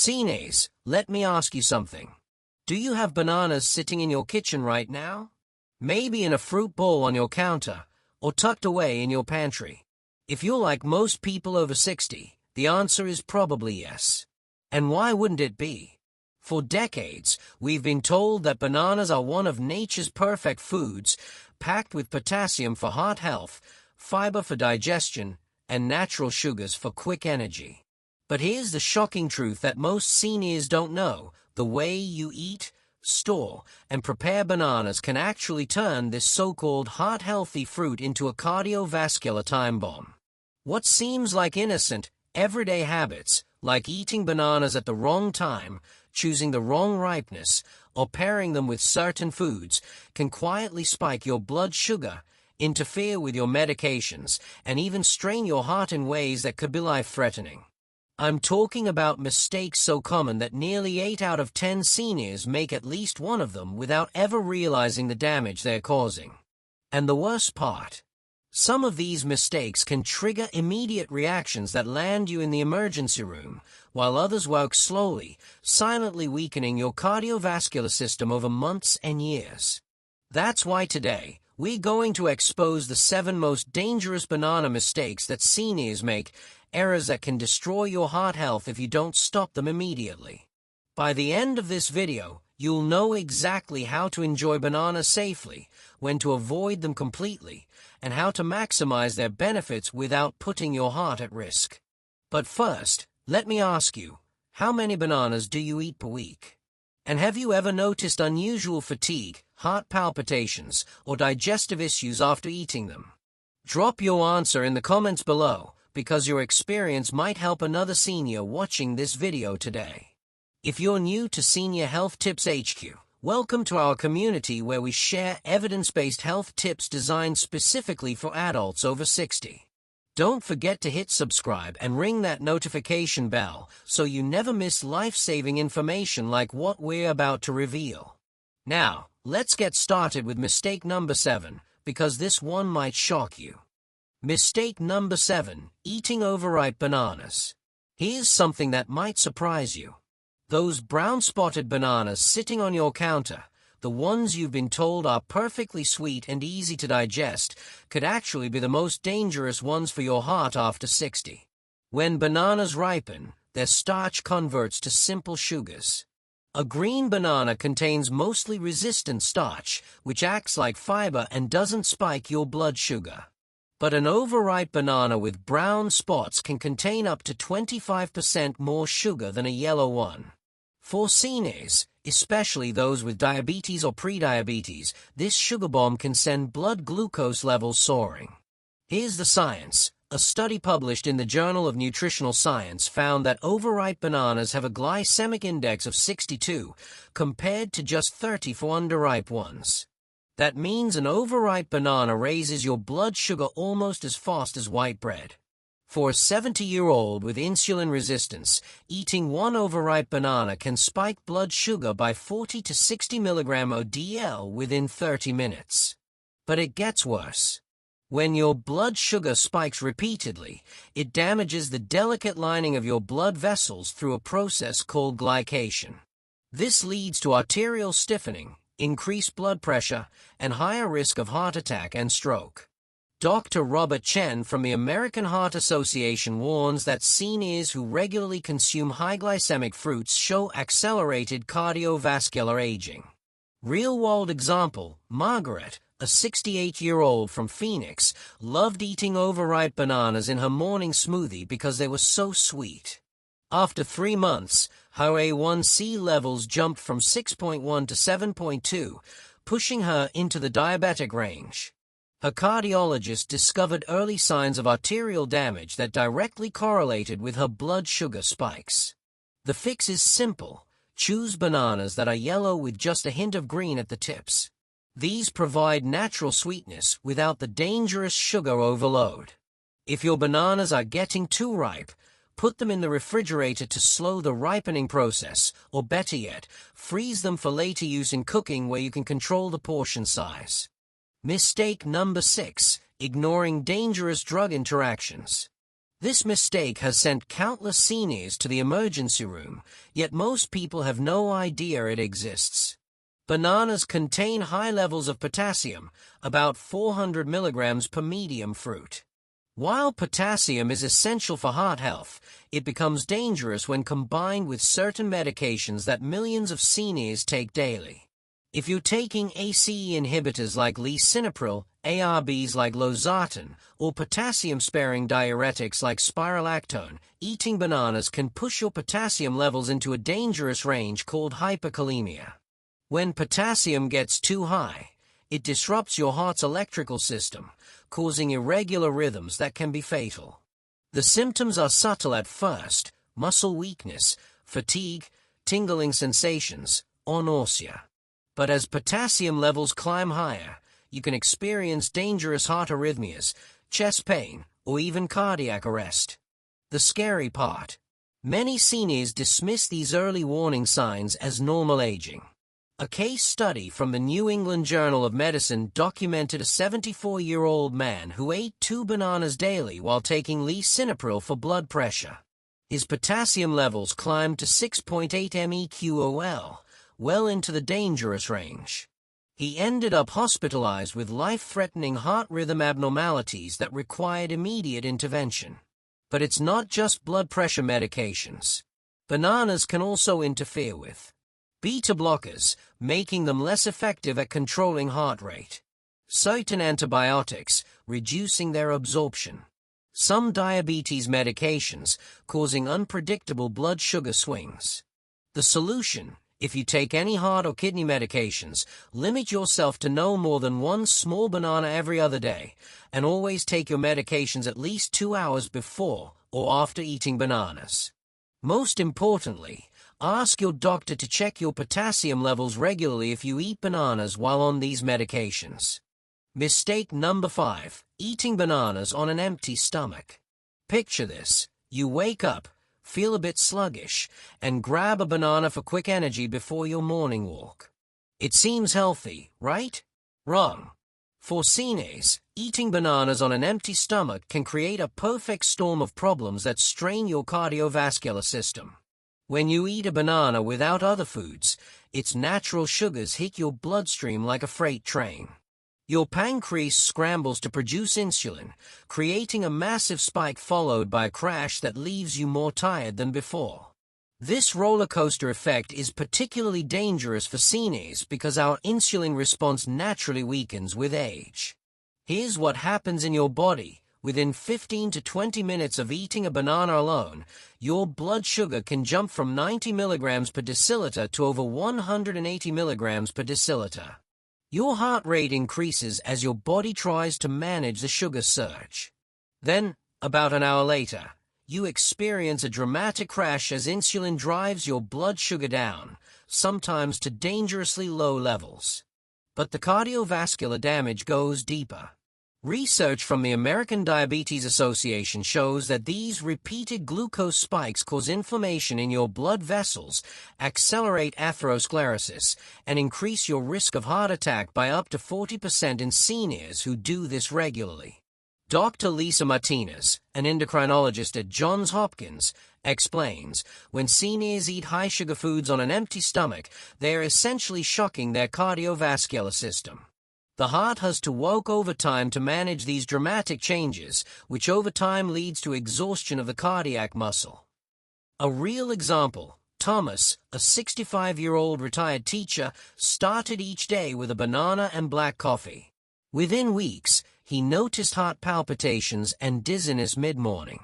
Cines, let me ask you something. Do you have bananas sitting in your kitchen right now? Maybe in a fruit bowl on your counter, or tucked away in your pantry? If you're like most people over 60, the answer is probably yes. And why wouldn't it be? For decades, we've been told that bananas are one of nature's perfect foods, packed with potassium for heart health, fiber for digestion, and natural sugars for quick energy. But here's the shocking truth that most seniors don't know. The way you eat, store, and prepare bananas can actually turn this so-called heart-healthy fruit into a cardiovascular time bomb. What seems like innocent, everyday habits, like eating bananas at the wrong time, choosing the wrong ripeness, or pairing them with certain foods, can quietly spike your blood sugar, interfere with your medications, and even strain your heart in ways that could be life-threatening. I'm talking about mistakes so common that nearly 8 out of 10 seniors make at least one of them without ever realizing the damage they're causing. And the worst part? Some of these mistakes can trigger immediate reactions that land you in the emergency room, while others work slowly, silently weakening your cardiovascular system over months and years. That's why today, we're going to expose the 7 most dangerous banana mistakes that seniors make, errors that can destroy your heart health if you don't stop them immediately. By the end of this video, you'll know exactly how to enjoy bananas safely, when to avoid them completely, and how to maximize their benefits without putting your heart at risk. But first, let me ask you, how many bananas do you eat per week? And have you ever noticed unusual fatigue, heart palpitations, or digestive issues after eating them? Drop your answer in the comments below, because your experience might help another senior watching this video today. If you're new to Senior Health Tips HQ, welcome to our community where we share evidence-based health tips designed specifically for adults over 60. Don't forget to hit subscribe and ring that notification bell so you never miss life-saving information like what we're about to reveal. Now, let's get started with mistake number 7, because this one might shock you. Mistake number 7, eating overripe bananas. Here's something that might surprise you. Those brown-spotted bananas sitting on your counter, the ones you've been told are perfectly sweet and easy to digest, could actually be the most dangerous ones for your heart after 60. When bananas ripen, their starch converts to simple sugars. A green banana contains mostly resistant starch, which acts like fiber and doesn't spike your blood sugar. But an overripe banana with brown spots can contain up to 25% more sugar than a yellow one. For seniors, especially those with diabetes or prediabetes, this sugar bomb can send blood glucose levels soaring. Here's the science. A study published in the Journal of Nutritional Science found that overripe bananas have a glycemic index of 62, compared to just 30 for underripe ones. That means an overripe banana raises your blood sugar almost as fast as white bread. For a 70-year-old with insulin resistance, eating one overripe banana can spike blood sugar by 40 to 60 milligram ODL within 30 minutes. But it gets worse. When your blood sugar spikes repeatedly, it damages the delicate lining of your blood vessels through a process called glycation. This leads to arterial stiffening, increased blood pressure, and higher risk of heart attack and stroke. Dr. Robert Chen from the American Heart Association warns that seniors who regularly consume high glycemic fruits show accelerated cardiovascular aging. Real-world example, Margaret, a 68-year-old from Phoenix, loved eating overripe bananas in her morning smoothie because they were so sweet. After 3 months, her A1C levels jumped from 6.1 to 7.2, pushing her into the diabetic range. Her cardiologist discovered early signs of arterial damage that directly correlated with her blood sugar spikes. The fix is simple. Choose bananas that are yellow with just a hint of green at the tips. These provide natural sweetness without the dangerous sugar overload. If your bananas are getting too ripe, put them in the refrigerator to slow the ripening process, or better yet, freeze them for later use in cooking where you can control the portion size. Mistake number 6, ignoring dangerous drug interactions. This mistake has sent countless seniors to the emergency room, yet most people have no idea it exists. Bananas contain high levels of potassium, about 400 milligrams per medium fruit. While potassium is essential for heart health, it becomes dangerous when combined with certain medications that millions of seniors take daily. If you're taking ACE inhibitors like lisinopril, ARBs like losartan, or potassium-sparing diuretics like spiralactone, eating bananas can push your potassium levels into a dangerous range called hyperkalemia. When potassium gets too high, it disrupts your heart's electrical system, causing irregular rhythms that can be fatal. The symptoms are subtle at first: muscle weakness, fatigue, tingling sensations, or nausea. But as potassium levels climb higher, you can experience dangerous heart arrhythmias, chest pain, or even cardiac arrest. The scary part: many seniors dismiss these early warning signs as normal aging. A case study from the New England Journal of Medicine documented a 74-year-old man who ate 2 bananas daily while taking lisinopril for blood pressure. His potassium levels climbed to 6.8 MEQOL, well into the dangerous range. He ended up hospitalized with life-threatening heart rhythm abnormalities that required immediate intervention. But it's not just blood pressure medications. Bananas can also interfere with beta blockers, making them less effective at controlling heart rate. Certain antibiotics, reducing their absorption. Some diabetes medications, causing unpredictable blood sugar swings. The solution: if you take any heart or kidney medications, limit yourself to no more than 1 small banana every other day, and always take your medications at least 2 hours before or after eating bananas. Most importantly, ask your doctor to check your potassium levels regularly if you eat bananas while on these medications. Mistake number 5: eating bananas on an empty stomach. Picture this: you wake up, feel a bit sluggish, and grab a banana for quick energy before your morning walk. It seems healthy, right? Wrong. For seniors, eating bananas on an empty stomach can create a perfect storm of problems that strain your cardiovascular system. When you eat a banana without other foods, its natural sugars hit your bloodstream like a freight train. Your pancreas scrambles to produce insulin, creating a massive spike followed by a crash that leaves you more tired than before. This roller coaster effect is particularly dangerous for seniors because our insulin response naturally weakens with age. Here's what happens in your body. Within 15 to 20 minutes of eating a banana alone, your blood sugar can jump from 90 milligrams per deciliter to over 180 milligrams per deciliter. Your heart rate increases as your body tries to manage the sugar surge. Then, about an hour later, you experience a dramatic crash as insulin drives your blood sugar down, sometimes to dangerously low levels. But the cardiovascular damage goes deeper. Research from the American Diabetes Association shows that these repeated glucose spikes cause inflammation in your blood vessels, accelerate atherosclerosis, and increase your risk of heart attack by up to 40% in seniors who do this regularly. Dr. Lisa Martinez, an endocrinologist at Johns Hopkins, explains, when seniors eat high-sugar foods on an empty stomach, they are essentially shocking their cardiovascular system. The heart has to work overtime to manage these dramatic changes, which over time leads to exhaustion of the cardiac muscle. A real example: Thomas, a 65-year-old retired teacher, started each day with a banana and black coffee. Within weeks, he noticed heart palpitations and dizziness mid-morning.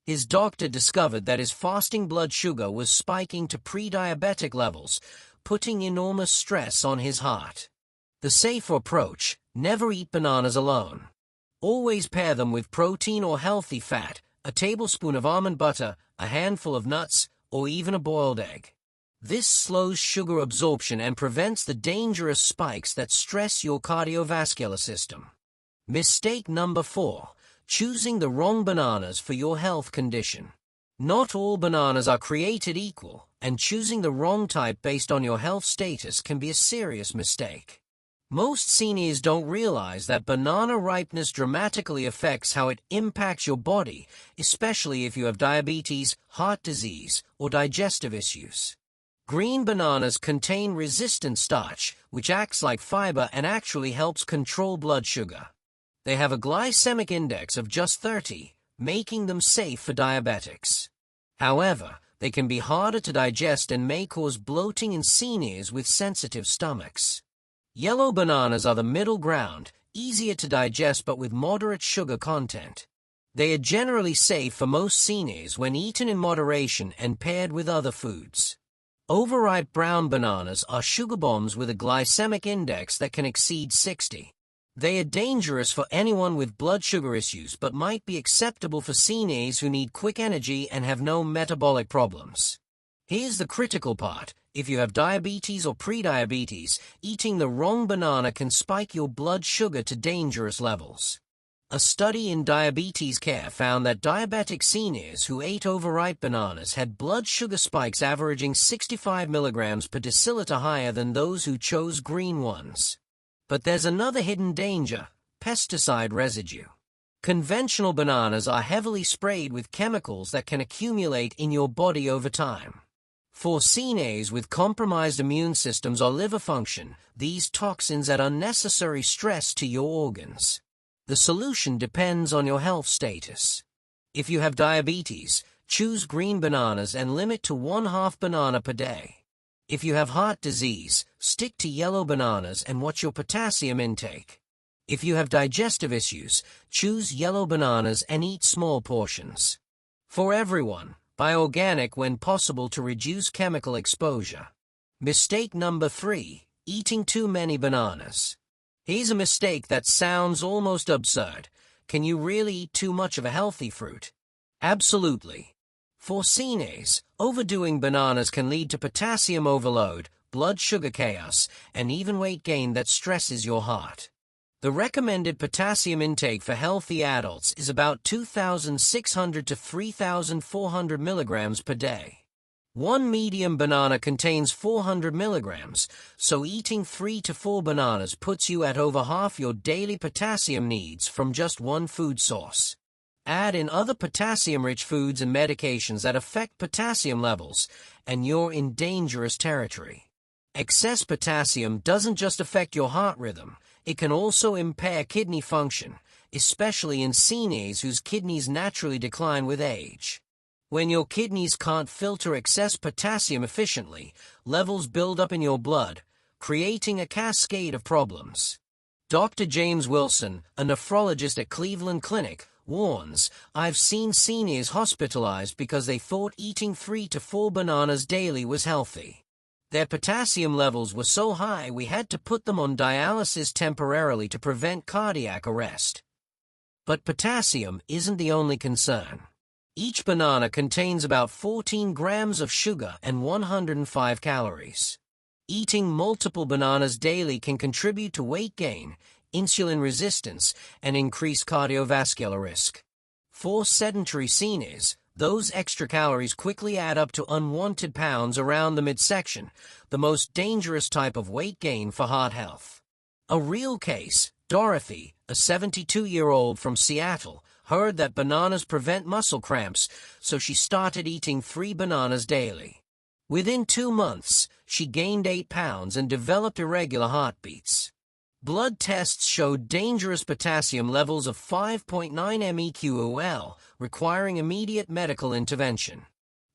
His doctor discovered that his fasting blood sugar was spiking to pre-diabetic levels, putting enormous stress on his heart. The safer approach: never eat bananas alone. Always pair them with protein or healthy fat, a tablespoon of almond butter, a handful of nuts, or even a boiled egg. This slows sugar absorption and prevents the dangerous spikes that stress your cardiovascular system. Mistake number 4: choosing the wrong bananas for your health condition. Not all bananas are created equal, and choosing the wrong type based on your health status can be a serious mistake. Most seniors don't realize that banana ripeness dramatically affects how it impacts your body, especially if you have diabetes, heart disease, or digestive issues. Green bananas contain resistant starch, which acts like fiber and actually helps control blood sugar. They have a glycemic index of just 30, making them safe for diabetics. However, they can be harder to digest and may cause bloating in seniors with sensitive stomachs. Yellow bananas are the middle ground, easier to digest but with moderate sugar content. They are generally safe for most seniors when eaten in moderation and paired with other foods. Overripe brown bananas are sugar bombs with a glycemic index that can exceed 60. They are dangerous for anyone with blood sugar issues but might be acceptable for seniors who need quick energy and have no metabolic problems. Here's the critical part. If you have diabetes or prediabetes, eating the wrong banana can spike your blood sugar to dangerous levels. A study in diabetes care found that diabetic seniors who ate overripe bananas had blood sugar spikes averaging 65 milligrams per deciliter higher than those who chose green ones. But there's another hidden danger: pesticide residue. Conventional bananas are heavily sprayed with chemicals that can accumulate in your body over time. For seniors with compromised immune systems or liver function, these toxins add unnecessary stress to your organs. The solution depends on your health status. If you have diabetes, choose green bananas and limit to 1/2 banana per day. If you have heart disease, stick to yellow bananas and watch your potassium intake. If you have digestive issues, choose yellow bananas and eat small portions. For everyone, buy organic when possible to reduce chemical exposure. Mistake number 3, eating too many bananas. Here's a mistake that sounds almost absurd. Can you really eat too much of a healthy fruit? Absolutely. For seniors, overdoing bananas can lead to potassium overload, blood sugar chaos, and even weight gain that stresses your heart. The recommended potassium intake for healthy adults is about 2,600 to 3,400 milligrams per day. One medium banana contains 400 milligrams, so eating 3 to 4 bananas puts you at over half your daily potassium needs from just one food source. Add in other potassium-rich foods and medications that affect potassium levels, and you're in dangerous territory. Excess potassium doesn't just affect your heart rhythm, it can also impair kidney function, especially in seniors whose kidneys naturally decline with age. When your kidneys can't filter excess potassium efficiently, levels build up in your blood, creating a cascade of problems. Dr. James Wilson, a nephrologist at Cleveland Clinic, warns, "I've seen seniors hospitalized because they thought eating 3 to 4 bananas daily was healthy. Their potassium levels were so high we had to put them on dialysis temporarily to prevent cardiac arrest." But potassium isn't the only concern. Each banana contains about 14 grams of sugar and 105 calories. Eating multiple bananas daily can contribute to weight gain, insulin resistance, and increased cardiovascular risk. For sedentary seniors, those extra calories quickly add up to unwanted pounds around the midsection, the most dangerous type of weight gain for heart health. A real case: Dorothy, a 72-year-old from Seattle, heard that bananas prevent muscle cramps, so she started eating 3 bananas daily. Within 2 months, she gained 8 pounds and developed irregular heartbeats. Blood tests showed dangerous potassium levels of 5.9 meqol, requiring immediate medical intervention.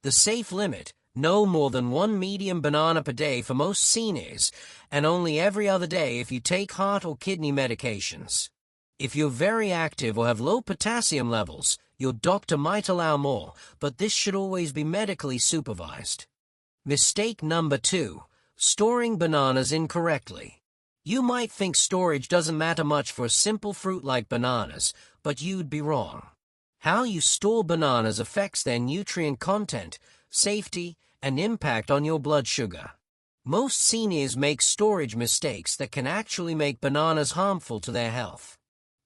The safe limit: no more than 1 medium banana per day for most seniors, and only every other day if you take heart or kidney medications. If you're very active or have low potassium levels, your doctor might allow more, but this should always be medically supervised. Mistake number 2, storing bananas incorrectly. You might think storage doesn't matter much for a simple fruit like bananas, but you'd be wrong. How you store bananas affects their nutrient content, safety, and impact on your blood sugar. Most seniors make storage mistakes that can actually make bananas harmful to their health.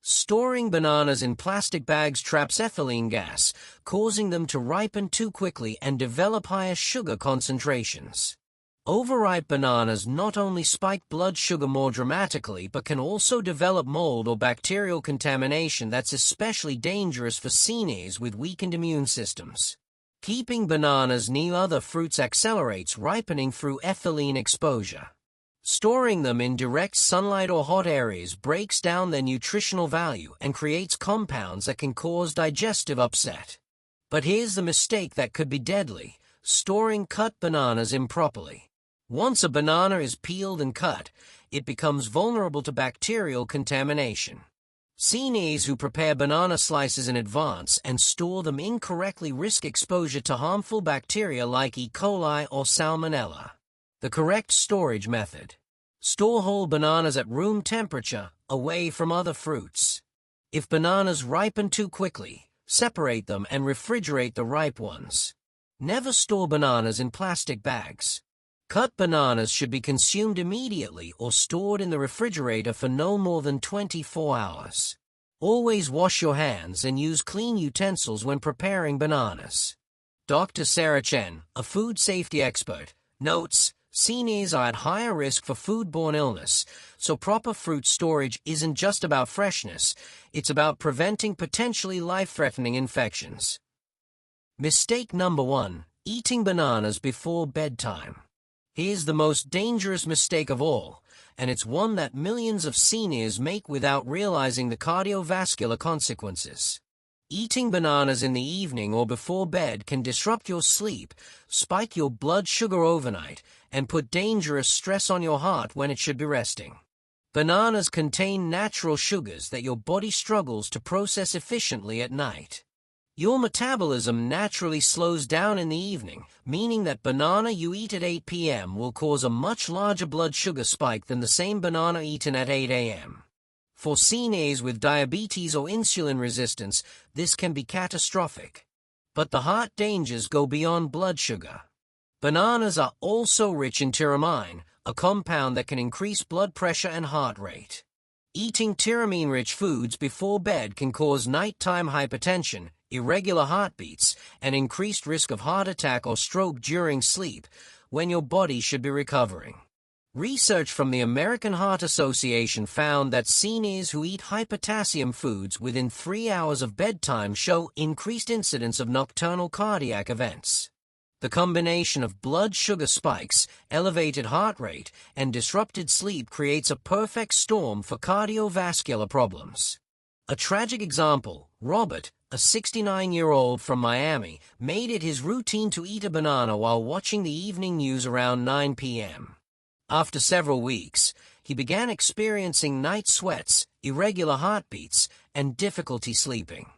Storing bananas in plastic bags traps ethylene gas, causing them to ripen too quickly and develop higher sugar concentrations. Overripe bananas not only spike blood sugar more dramatically but can also develop mold or bacterial contamination that's especially dangerous for seniors with weakened immune systems. Keeping bananas near other fruits accelerates ripening through ethylene exposure. Storing them in direct sunlight or hot areas breaks down their nutritional value and creates compounds that can cause digestive upset. But here's the mistake that could be deadly: storing cut bananas improperly. Once a banana is peeled and cut, it becomes vulnerable to bacterial contamination. Seniors who prepare banana slices in advance and store them incorrectly risk exposure to harmful bacteria like E. coli or Salmonella. The correct storage method: store whole bananas at room temperature, away from other fruits. If bananas ripen too quickly, separate them and refrigerate the ripe ones. Never store bananas in plastic bags. Cut bananas should be consumed immediately or stored in the refrigerator for no more than 24 hours. Always wash your hands and use clean utensils when preparing bananas. Dr. Sarah Chen, a food safety expert, notes, seniors are at higher risk for foodborne illness, so proper fruit storage isn't just about freshness, it's about preventing potentially life-threatening infections. Mistake number 1: eating bananas before bedtime. Here's the most dangerous mistake of all, and it's one that millions of seniors make without realizing the cardiovascular consequences. Eating bananas in the evening or before bed can disrupt your sleep, spike your blood sugar overnight, and put dangerous stress on your heart when it should be resting. Bananas contain natural sugars that your body struggles to process efficiently at night. Your metabolism naturally slows down in the evening, meaning that banana you eat at 8 p.m. will cause a much larger blood sugar spike than the same banana eaten at 8 a.m. For seniors with diabetes or insulin resistance, this can be catastrophic. But the heart dangers go beyond blood sugar. Bananas are also rich in tyramine, a compound that can increase blood pressure and heart rate. Eating tyramine-rich foods before bed can cause nighttime hypertension, irregular heartbeats, and increased risk of heart attack or stroke during sleep, when your body should be recovering. Research from the American Heart Association found that seniors who eat high potassium foods within 3 hours of bedtime show increased incidence of nocturnal cardiac events. The combination of blood sugar spikes, elevated heart rate, and disrupted sleep creates a perfect storm for cardiovascular problems. A tragic example: Robert, a 69-year-old from Miami, made it his routine to eat a banana while watching the evening news around 9 p.m. After several weeks, he began experiencing night sweats, irregular heartbeats, and difficulty sleeping.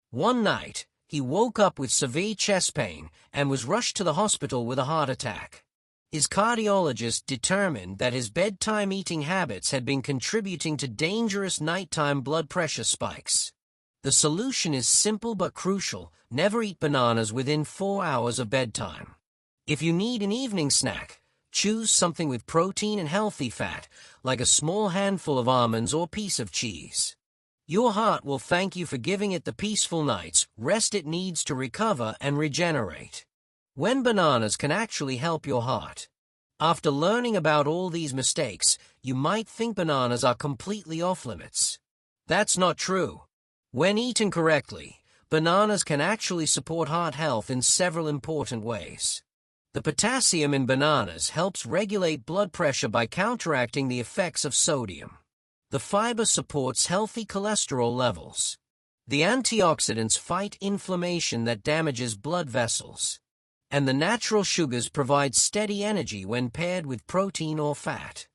One night, he woke up with severe chest pain and was rushed to the hospital with a heart attack. His cardiologist determined that his bedtime eating habits had been contributing to dangerous nighttime blood pressure spikes. The solution is simple but crucial: never eat bananas within 4 hours of bedtime. If you need an evening snack, choose something with protein and healthy fat, like a small handful of almonds or piece of cheese. Your heart will thank you for giving it the peaceful night's rest it needs to recover and regenerate. When bananas can actually help your heart. After learning about all these mistakes, you might think bananas are completely off limits. That's not true. When eaten correctly, bananas can actually support heart health in several important ways. The potassium in bananas helps regulate blood pressure by counteracting the effects of sodium. The fiber supports healthy cholesterol levels. The antioxidants fight inflammation that damages blood vessels. And the natural sugars provide steady energy when paired with protein or fat.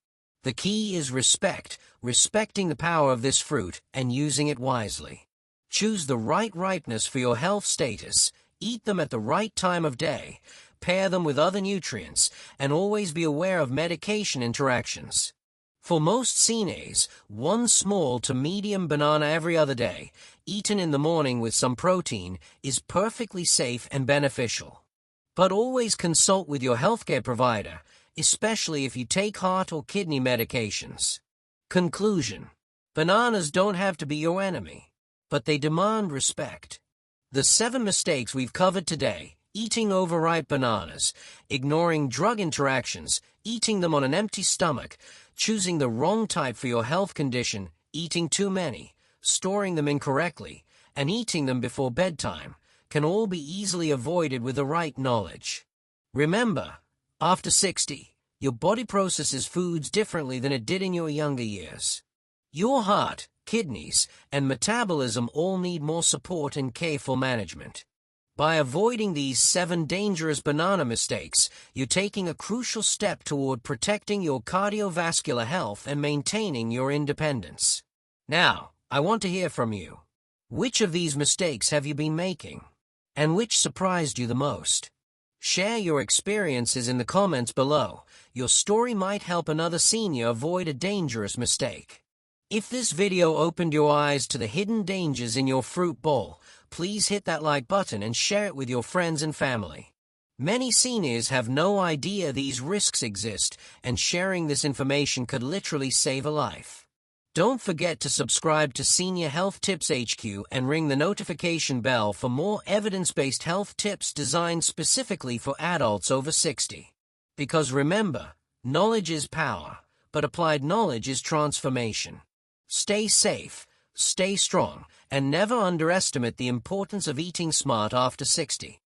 The key is respecting the power of this fruit and using it wisely. Choose the right ripeness for your health status, eat them at the right time of day, pair them with other nutrients, and always be aware of medication interactions. For most seniors, one small to medium banana every other day, eaten in the morning with some protein, is perfectly safe and beneficial. But always consult with your healthcare provider, especially if you take heart or kidney medications. Conclusion: bananas don't have to be your enemy, but they demand respect. The 7 mistakes we've covered today, eating overripe bananas, ignoring drug interactions, eating them on an empty stomach, choosing the wrong type for your health condition, eating too many, storing them incorrectly, and eating them before bedtime can all be easily avoided with the right knowledge. Remember, after 60, your body processes foods differently than it did in your younger years. Your heart, kidneys, and metabolism all need more support and careful management. By avoiding these 7 dangerous banana mistakes, you're taking a crucial step toward protecting your cardiovascular health and maintaining your independence. Now, I want to hear from you. Which of these mistakes have you been making? And which surprised you the most? Share your experiences in the comments below. Your story might help another senior avoid a dangerous mistake. If this video opened your eyes to the hidden dangers in your fruit bowl, please hit that like button and share it with your friends and family. Many seniors have no idea these risks exist, and sharing this information could literally save a life. Don't forget to subscribe to Senior Health Tips HQ and ring the notification bell for more evidence-based health tips designed specifically for adults over 60. Because remember, knowledge is power, but applied knowledge is transformation. Stay safe, stay strong, and never underestimate the importance of eating smart after 60.